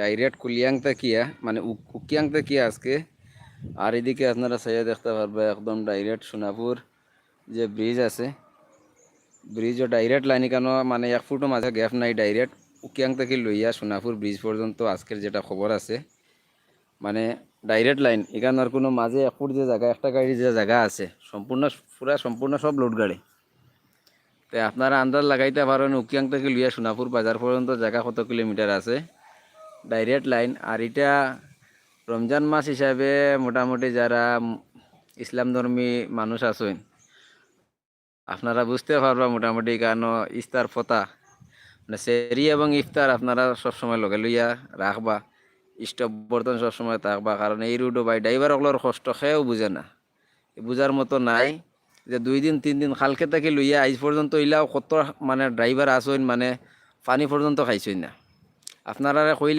Direct কুলিয়াং তাকিয়া মানে উকিয়াং তাকিয়া আজকে। আর এদিকে আপনারা চাইয়া দেখতে পারবে একদম ডাইরেক্ট সোনাপুর যে ব্রিজ আছে, ব্রিজও ডাইরেক্ট লাইন কেন মানে 1 ফুটও মাঝে গ্যাপ নাই। ডাইরেক্ট উকিয়াং থেকে লইয়া সোনাপুর ব্রিজ পর্যন্ত আজকের যেটা খবর আছে মানে ডাইরেক্ট লাইন। এখানে আর কোনো মাঝে 1 ফুট যে জায়গা, একটা গাড়ির যে জায়গা আছে সম্পূর্ণ সম্পূর্ণ সব লোড গাড়ি। তো আপনারা আন্দাজ লাগাইতে পারেন উকিয়াং থেকে লইয়া সোনাপুর বাজার পর্যন্ত জায়গা কত কিলোমিটার আছে ডাইরেক্ট লাইন। আর এটা রমজান মাস হিসাবে মোটামুটি যারা ইসলাম ধর্মী মানুষ আছেন আপনারা বুঝতে পারবা মোটামুটি কেন ইফতার ফতা মানে সেরি এবং ইফতার আপনারা সবসময় লগে লইয়া রাখবা, স্টপ বর্তন সবসময় থাকবা। কারণ এই রুটও ভাই ড্রাইভার ওগুলোর কষ্ট খেয়েও বুঝে না, বুঝার মতো নাই। যে 2 দিন 3 দিন কালকে থেকে লইয়া আজ পর্যন্ত ইলাও কত মানে ড্রাইভার আসইন মানে পানি পর্যন্ত খাইছই না। আপনারা কইলে